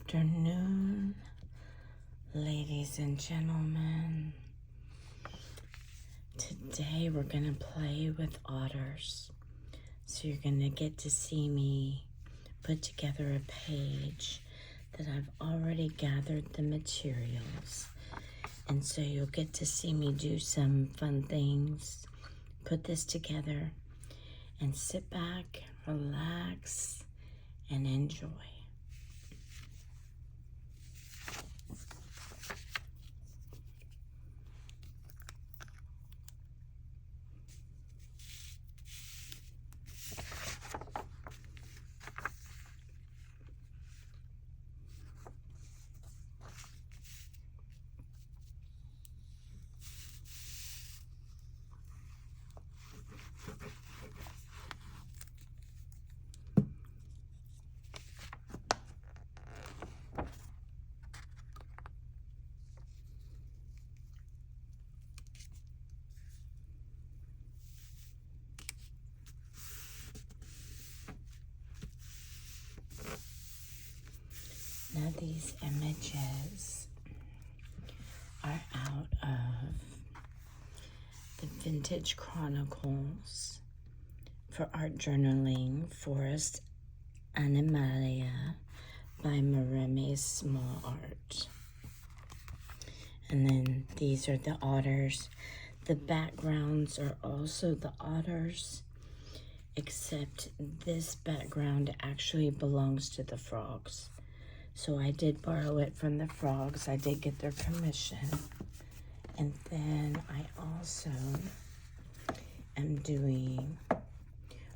afternoon, ladies and gentlemen. Today we're going to play with otters. So you're going to get to see me put together a page that I've already gathered the materials. And so you'll get to see me do some fun things, put this together, and sit back, relax, and enjoy. Now these images are out of the Vintage Chronicles for Art Journaling, Forest Animalia by Maremme's Small Art. And then these are the otters. The backgrounds are also the otters, except this background actually belongs to the frogs. So I did borrow it from the frogs. I did get their permission. And then I also am doing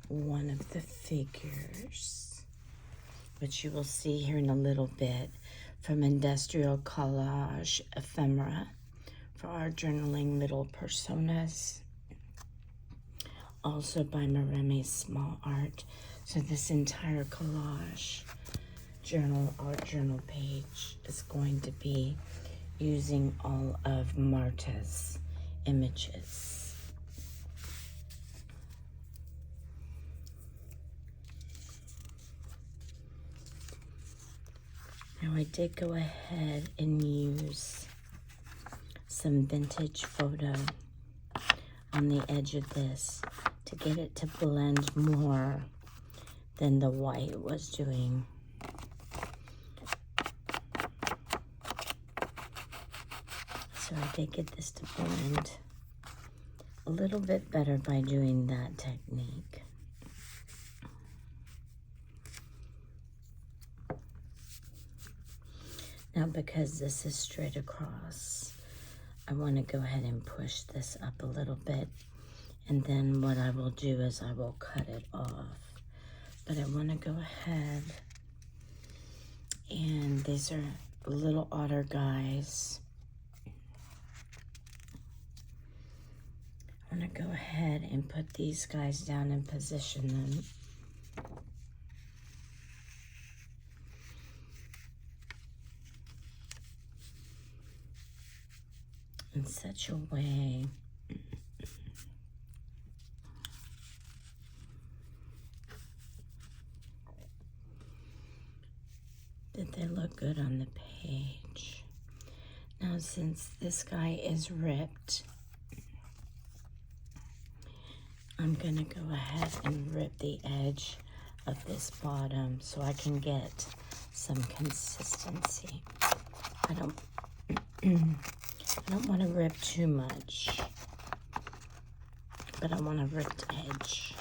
one of the figures, which you will see here in a little bit, from Industrial Collage Ephemera for Art Journaling Little Personas, also by Maremme's Small Art. So this entire collage art journal page is going to be using all of Marta's images. Now I did go ahead and use some vintage photo on the edge of this to get it to blend more than the white was doing. So I did get this to blend a little bit better by doing that technique. Now, because this is straight across, I want to go ahead and push this up a little bit. And then what I will do is I will cut it off. But I want to go ahead, and these are little otter guys. I'm going to go ahead and put these guys down and position them. In such a way that they look good on the page. Now, since this guy is ripped, I'm going to go ahead and rip the edge of this bottom so I can get some consistency. I don't want to rip too much, but I want a ripped edge.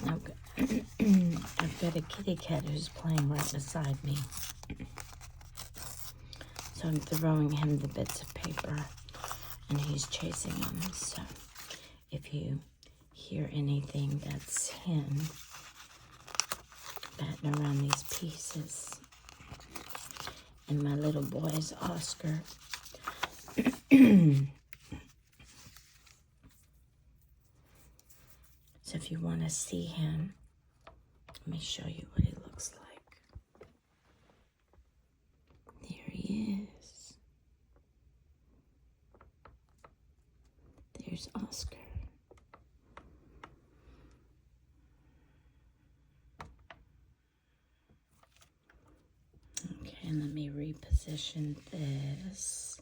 Now, I've got a kitty cat who's playing right beside me. So I'm throwing him the bits of paper, and he's chasing them. So if you hear anything, that's him batting around these pieces. And my little boy is Oscar. So if you want to see him, let me show you what he looks like. There he is. There's Oscar. And let me reposition this.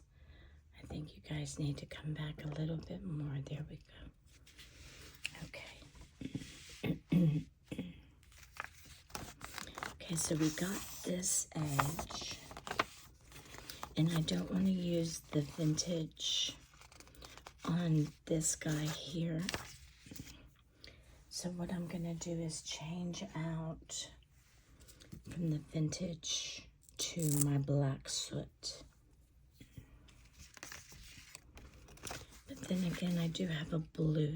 I think you guys need to come back a little bit more. There we go. Okay. Okay, so we got this edge. And I don't want to use the vintage on this guy here. So what I'm going to do is change out from the vintage to my black soot. But then again, I do have a blue.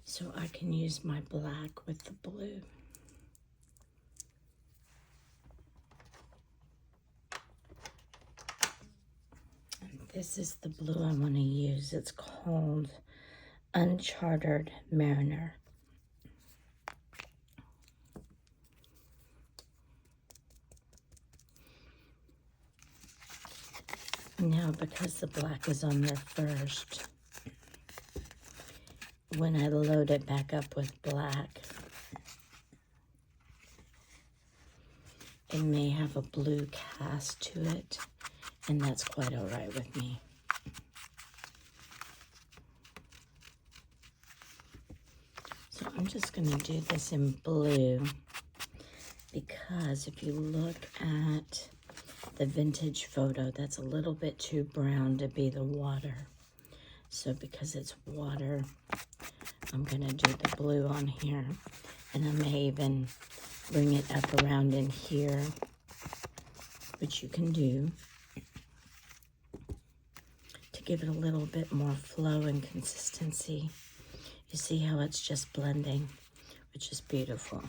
So I can use my black with the blue. And this is the blue I want to use. It's called Uncharted Mariner. Now, because the black is on there first, when I load it back up with black, it may have a blue cast to it, and that's quite all right with me. So I'm just going to do this in blue, because if you look at the vintage photo, that's a little bit too brown to be the water. So because it's water, I'm going to do the blue on here. And I may even bring it up around in here, which you can do, to give it a little bit more flow and consistency. You see how it's just blending, which is beautiful.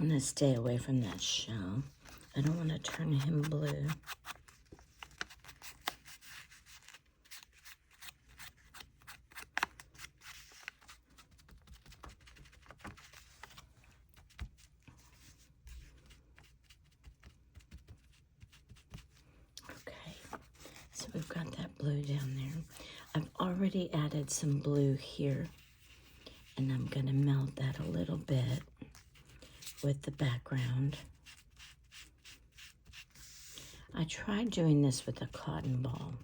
I'm going to stay away from that shell. I don't want to turn him blue. Okay, so we've got that blue down there. I've already added some blue here, and I'm going to melt that a little bit with the background. I tried doing this with a cotton ball,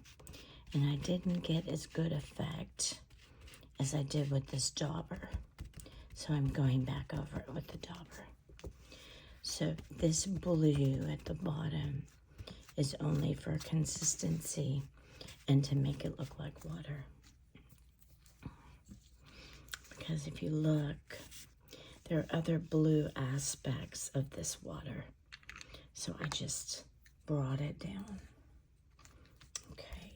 and I didn't get as good effect as I did with this dauber. So I'm going back over it with the dauber. So this blue at the bottom is only for consistency and to make it look like water. Because if you look, there are other blue aspects of this water. So I just brought it down. Okay.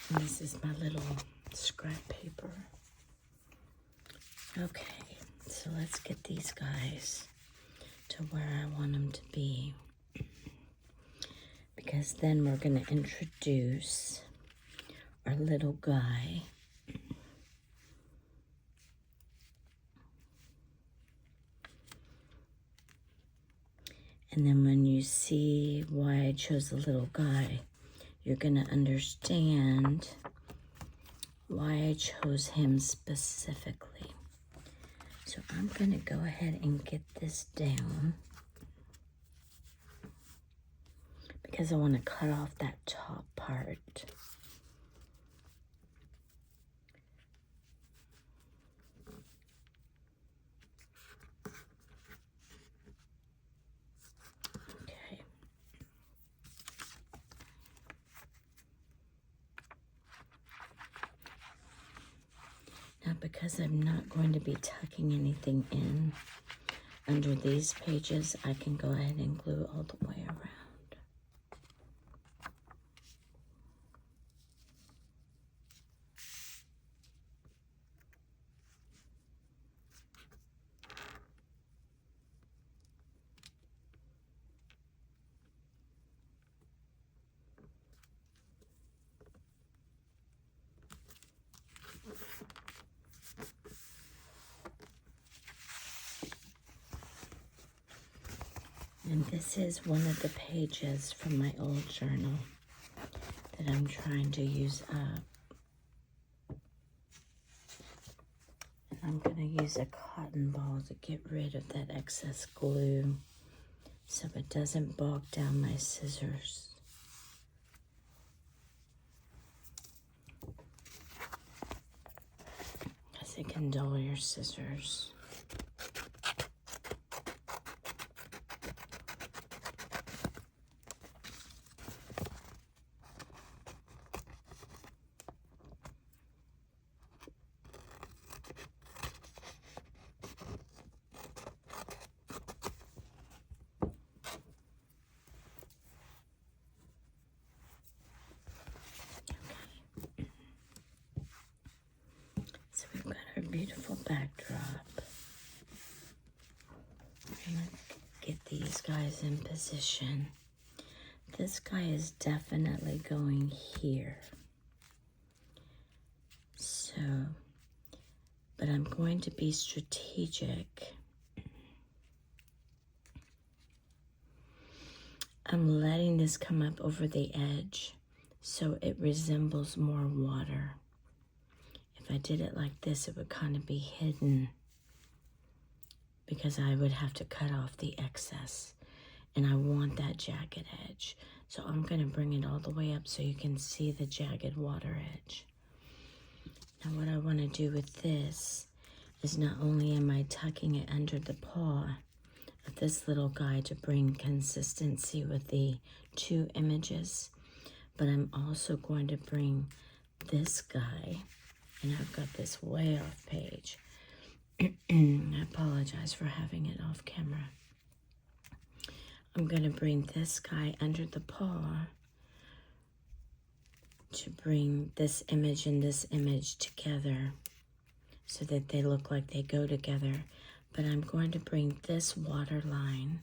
And this is my little scrap paper. Okay, so let's get these guys to where I want them to be. Because then we're going to introduce our little guy. And then when you see why I chose the little guy, you're going to understand why I chose him specifically. So I'm going to go ahead and get this down, because I want to cut off that top part. Okay. Now, because I'm not going to be tucking anything in under these pages, I can go ahead and glue all the way around. And this is one of the pages from my old journal that I'm trying to use up. And I'm going to use a cotton ball to get rid of that excess glue so it doesn't bog down my scissors. Because it can dull your scissors. So we've got our beautiful backdrop. I'm going to get these guys in position. This guy is definitely going here. So, but I'm going to be strategic. I'm letting this come up over the edge so it resembles more water. If I did it like this, it would kind of be hidden because I would have to cut off the excess. And I want that jagged edge. So I'm going to bring it all the way up so you can see the jagged water edge. Now what I want to do with this is not only am I tucking it under the paw of this little guy to bring consistency with the two images, but I'm also going to bring this guy, and I've got this way off page. I apologize for having it off camera. I'm going to bring this guy under the paw to bring this image and this image together so that they look like they go together. But I'm going to bring this water line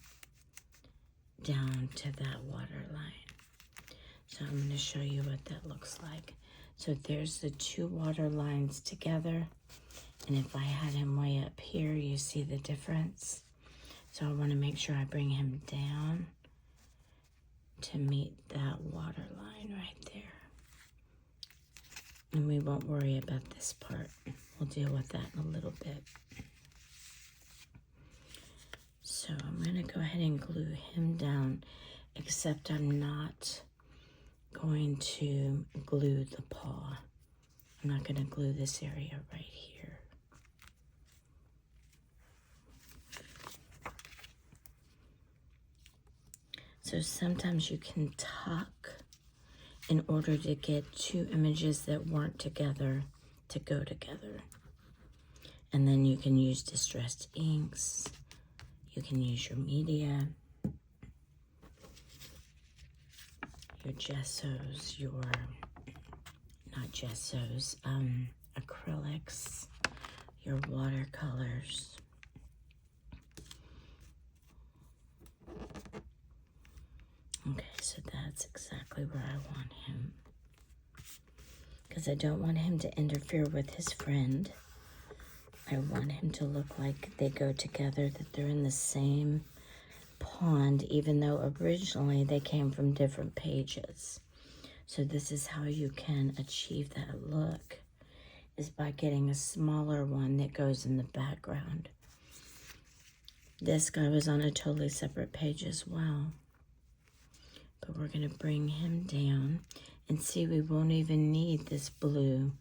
down to that water line. So I'm going to show you what that looks like. So there's the two water lines together. And if I had him way up here, you see the difference. So I want to make sure I bring him down to meet that water line right there. And we won't worry about this part. We'll deal with that in a little bit. So I'm going to go ahead and glue him down, except I'm not going to glue the paw. I'm not going to glue this area right here. So sometimes you can tuck in order to get two images that weren't together to go together. And then you can use distressed inks. You can use your media, your gessos, not gessos, acrylics, your watercolors. Okay, so that's exactly where I want him. Because I don't want him to interfere with his friend. I want him to look like they go together, that they're in the same pond, even though originally they came from different pages. So this is how you can achieve that look, is by getting a smaller one that goes in the background. This guy was on a totally separate page as well. But we're going to bring him down, and see, we won't even need this blue,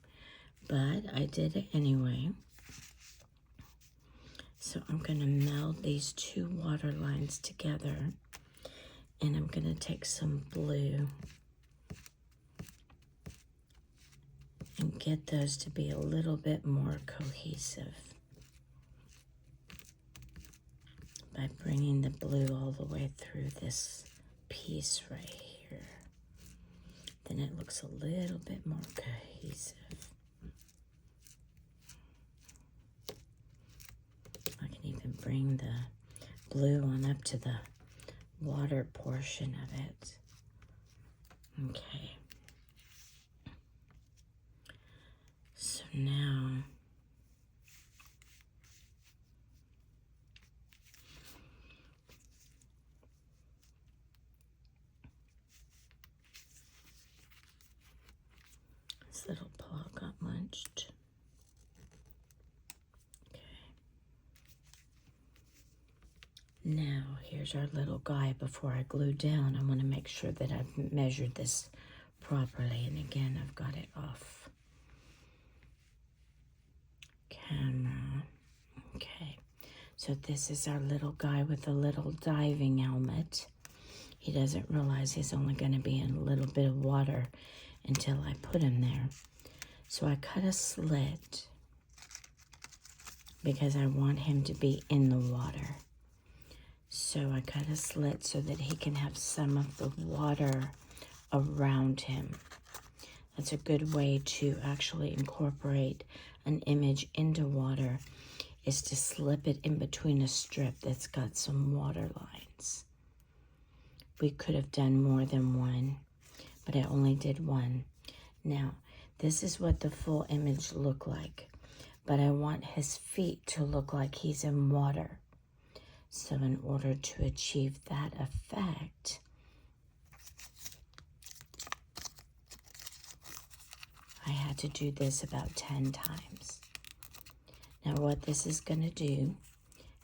but I did it anyway. So I'm going to meld these two water lines together, and I'm going to take some blue and get those to be a little bit more cohesive by bringing the blue all the way through this piece right here. Then it looks a little bit more cohesive. I can even bring the blue on up to the water portion of it. Okay. So now Now, here's our little guy. Before I glue down, I want to make sure that I've measured this properly. And again, I've got it off camera. Okay, so this is our little guy with a little diving helmet. He doesn't realize he's only going to be in a little bit of water until I put him there. So I cut a slit because I want him to be in the water. So I cut a slit so that he can have some of the water around him. That's a good way to actually incorporate an image into water, is to slip it in between a strip that's got some water lines. We could have done more than one, but I only did one. Now, this is what the full image looked like, but I want his feet to look like he's in water. So in order to achieve that effect, I had to do this about 10 times. Now what this is going to do,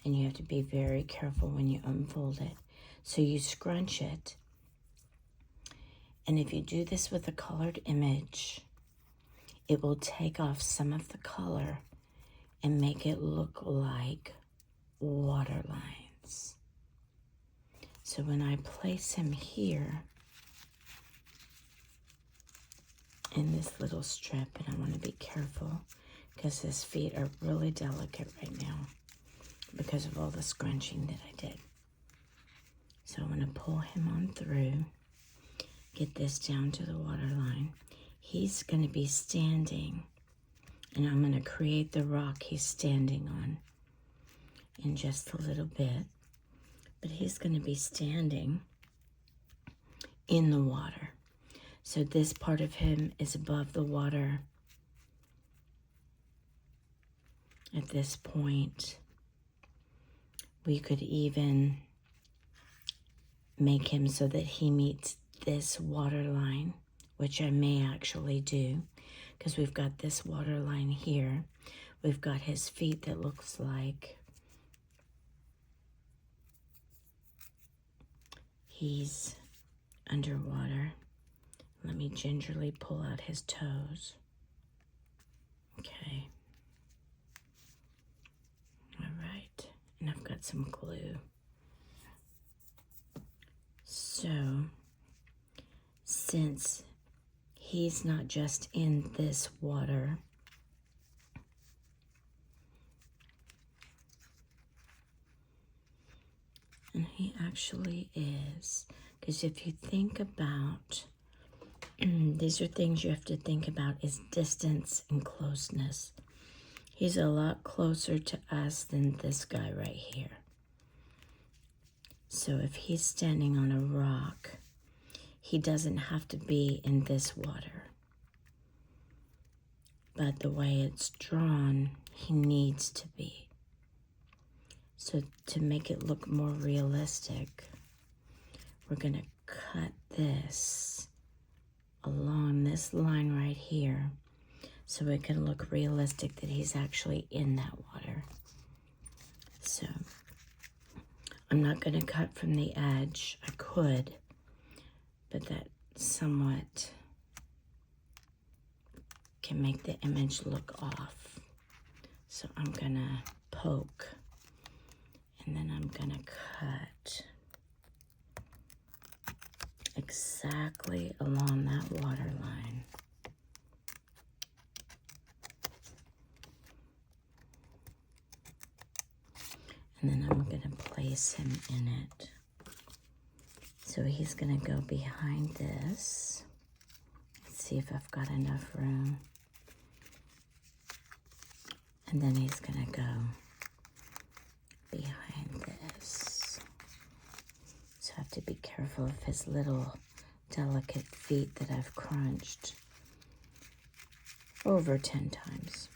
and you have to be very careful when you unfold it, so you scrunch it, and if you do this with a colored image, it will take off some of the color and make it look like water lines. So when I place him here in this little strip, and I want to be careful because his feet are really delicate right now because of all the scrunching that I did. So I'm going to pull him on through, get this down to the water line. He's going to be standing, and I'm going to create the rock he's standing on in just a little bit. But he's going to be standing in the water. So this part of him is above the water at this point. We could even make him so that he meets this water line, which I may actually do, because we've got this water line here. We've got his feet that looks like he's underwater. Let me gingerly pull out his toes. Okay. All right. And I've got some glue. So, since he's not just in this water, and he actually is, because if you think about, these are things you have to think about, is distance and closeness. He's a lot closer to us than this guy right here. So if he's standing on a rock, he doesn't have to be in this water. But the way it's drawn, he needs to be. So to make it look more realistic, we're going to cut this along this line right here so it can look realistic that he's actually in that water. So I'm not going to cut from the edge. I could, but that somewhat can make the image look off. So I'm going to poke, and then I'm going to cut exactly along that water line. And then I'm going to place him in it. So he's going to go behind this. Let's see if I've got enough room. And then he's going to go behind this. So I have to be careful of his little delicate feet that I've crunched over 10 times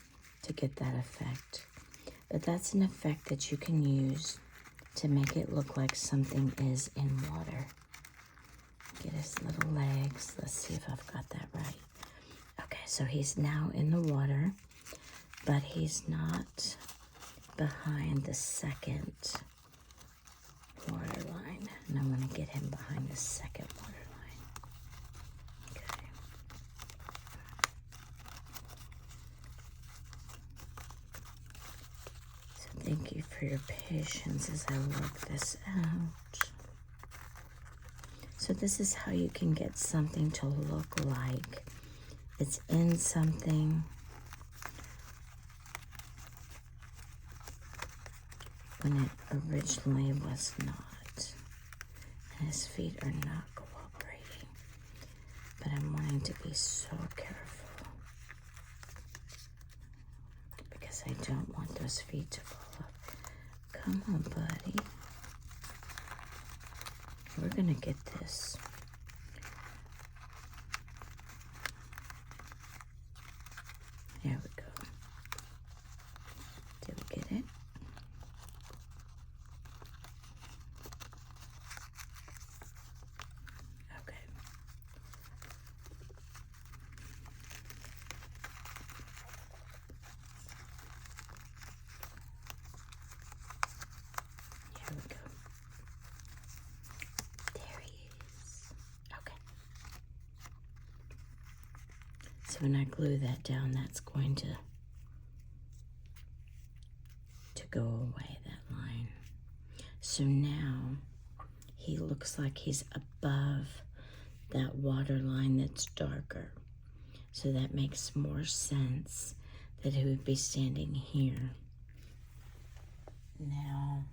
to get that effect. But that's an effect that you can use to make it look like something is in water. Get his little legs. Let's see if I've got that right. Okay, so he's now in the water, but he's not behind the second And I want to get him behind the second water line. Okay. So thank you for your patience as I work this out. So this is how you can get something to look like it's in something when it originally was not. And his feet are not cooperating. But I'm wanting to be so careful because I don't want those feet to fall off. Come on, buddy. We're gonna get this. There we go. Did we get it? Okay. Here we go. There he is. Okay. So when I glue that down, that's going to go away, that line. So now he looks like he's above that water line that's darker. So that makes more sense that he would be standing here. Now,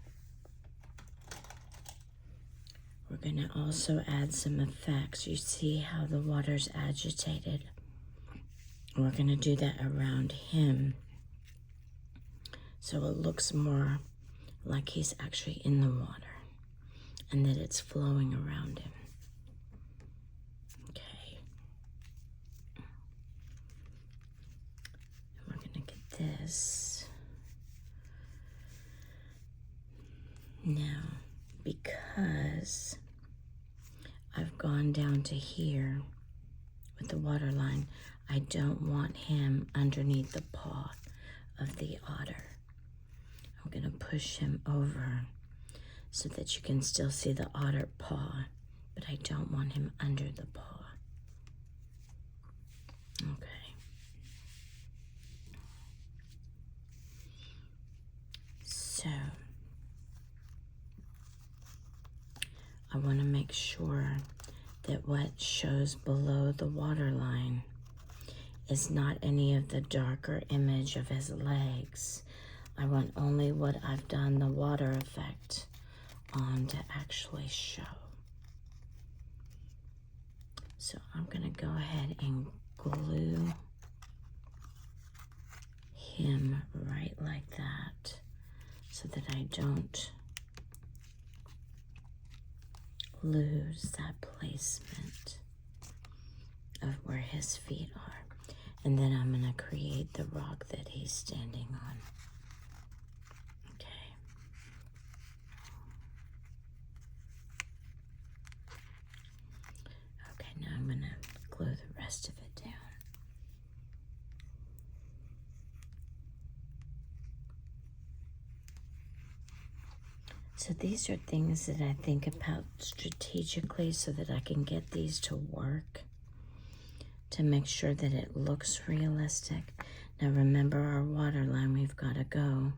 we're going to also add some effects. You see how the water's agitated? We're going to do that around him, so it looks more like he's actually in the water and that it's flowing around him. Okay. And we're going to get this. Now, because I've gone down to here with the water line, I don't want him underneath the paw of the otter. I'm going to push him over so that you can still see the otter paw, but I don't want him under the paw. Okay. So, I want to make sure that what shows below the water line is not any of the darker image of his legs. I want only what I've done the water effect on to actually show. So I'm going to go ahead and glue him right like that so that I don't lose that placement of where his feet are. And then I'm going to create the rock that he's standing on. Okay. Okay, now I'm going to glue the rest of it down. So these are things that I think about strategically so that I can get these to work, to make sure that it looks realistic. Now remember our water line, we've got to go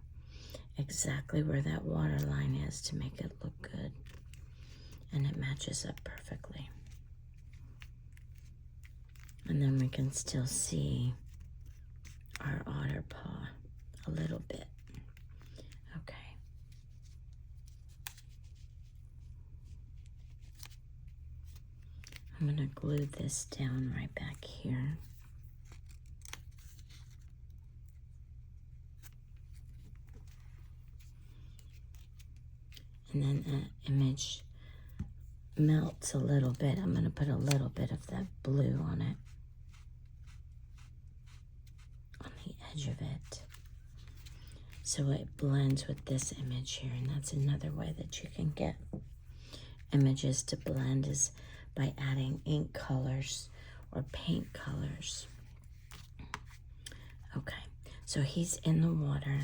exactly where that water line is to make it look good. And it matches up perfectly. And then we can still see our otter paw a little bit. Okay. I'm going to glue this down right back here. And then the image melts a little bit. I'm going to put a little bit of that blue on it, on the edge of it, so it blends with this image here. And that's another way that you can get images to blend, is by adding ink colors or paint colors. Okay, so he's in the water.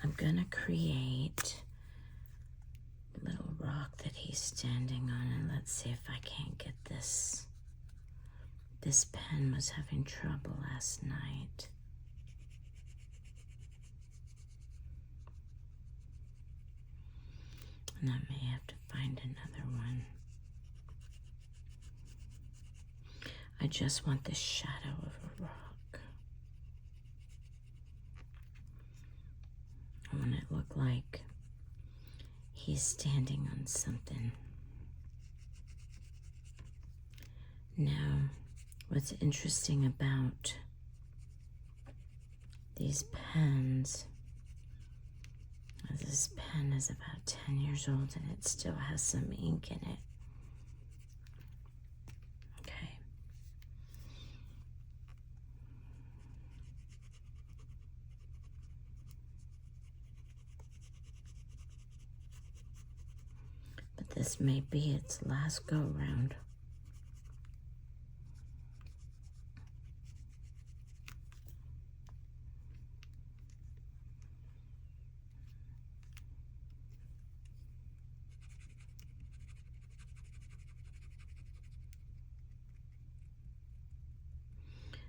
I'm gonna create little rock that he's standing on, and let's see if I can't get this. This pen was having trouble last night. And I may have to find another one. I just want the shadow of a rock. I want it to look like he's standing on something. Now, what's interesting about these pens is this pen is about 10 years old and it still has some ink in it. Okay. But this may be its last go round.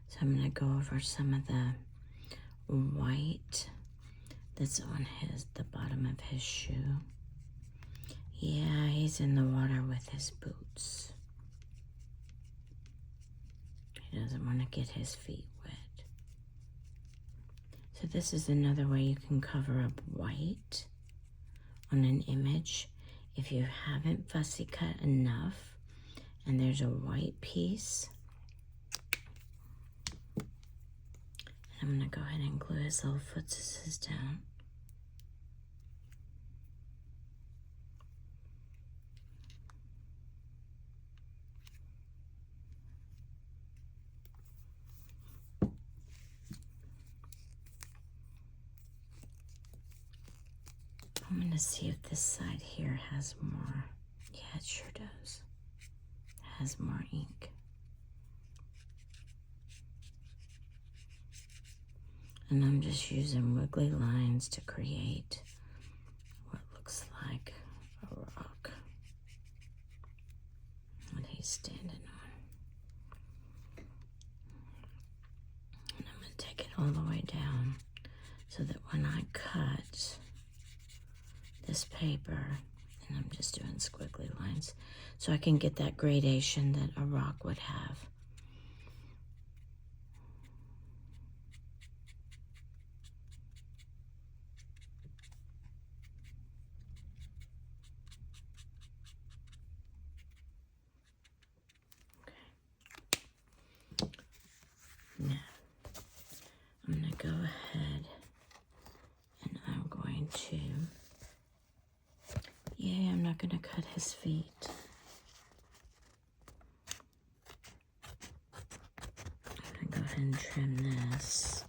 So I'm going to go over some of the white that's on the bottom of his shoe. Yeah, he's in the water with his boots. He doesn't want to get his feet wet. So this is another way you can cover up white on an image. If you haven't fussy cut enough and there's a white piece, I'm going to go ahead and glue his little footses down. I'm going to see if this side here has more. Yeah, it sure does. It has more ink. And I'm just using wiggly lines to create what looks like a rock that he's standing on. And I'm going to take it all the way down so that when I cut this paper, and I'm just doing squiggly lines, so I can get that gradation that a rock would have. Now, I'm going to go ahead and I'm going to, I'm not going to cut his feet. I'm going to go ahead and trim this.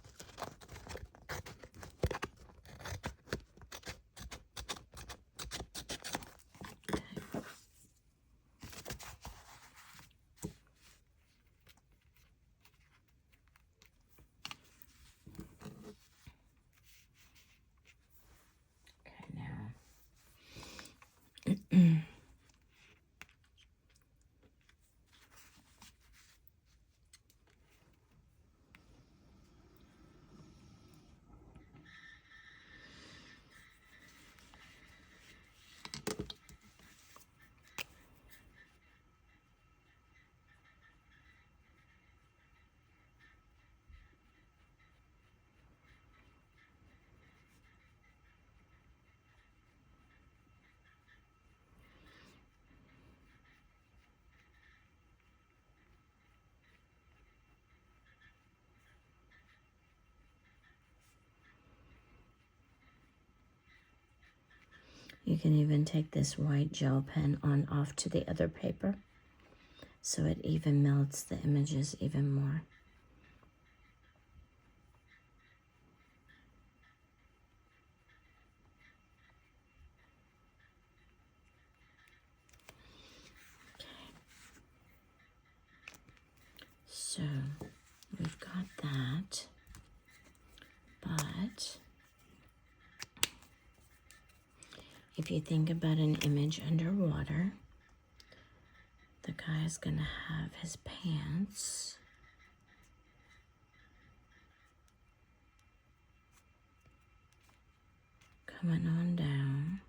You can even take this white gel pen on off to the other paper so it even melts the images even more. Okay. So we've got that, but if you think about an image underwater, the guy is going to have his pants coming on down.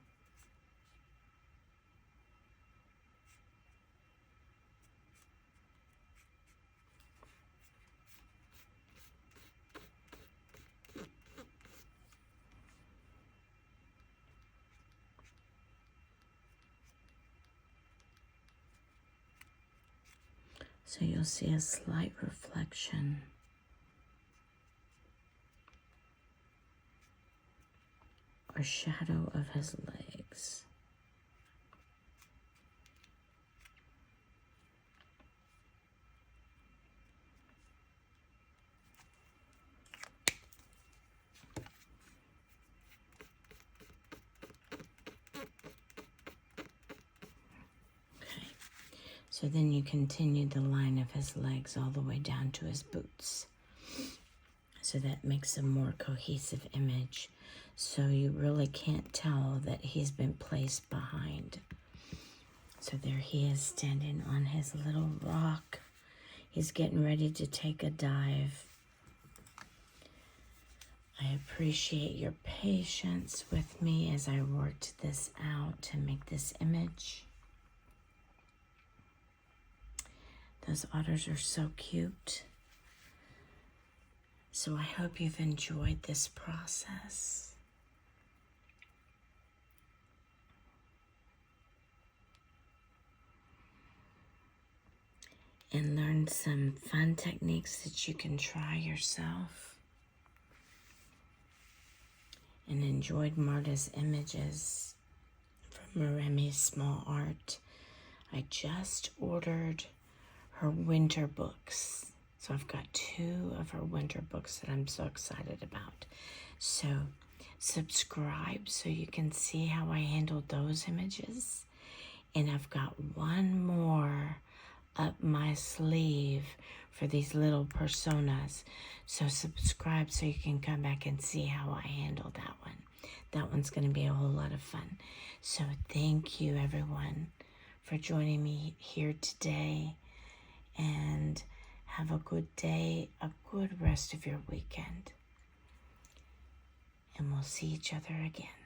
So you'll see a slight reflection or shadow of his legs. So then you continue the line of his legs all the way down to his boots. So that makes a more cohesive image. So you really can't tell that he's been placed behind. So there he is standing on his little rock. He's getting ready to take a dive. I appreciate your patience with me as I worked this out to make this image. Those otters are so cute. So I hope you've enjoyed this process. And learned some fun techniques that you can try yourself. And enjoyed Marta's images from Maremi's Small Art. I just ordered her winter books. So I've got 2 of her winter books that I'm so excited about. So subscribe so you can see how I handled those images. And I've got 1 more up my sleeve for these little personas. So subscribe so you can come back and see how I handled that one. That one's going to be a whole lot of fun. So thank you, everyone, for joining me here today. And have a good day, a good rest of your weekend. And we'll see each other again.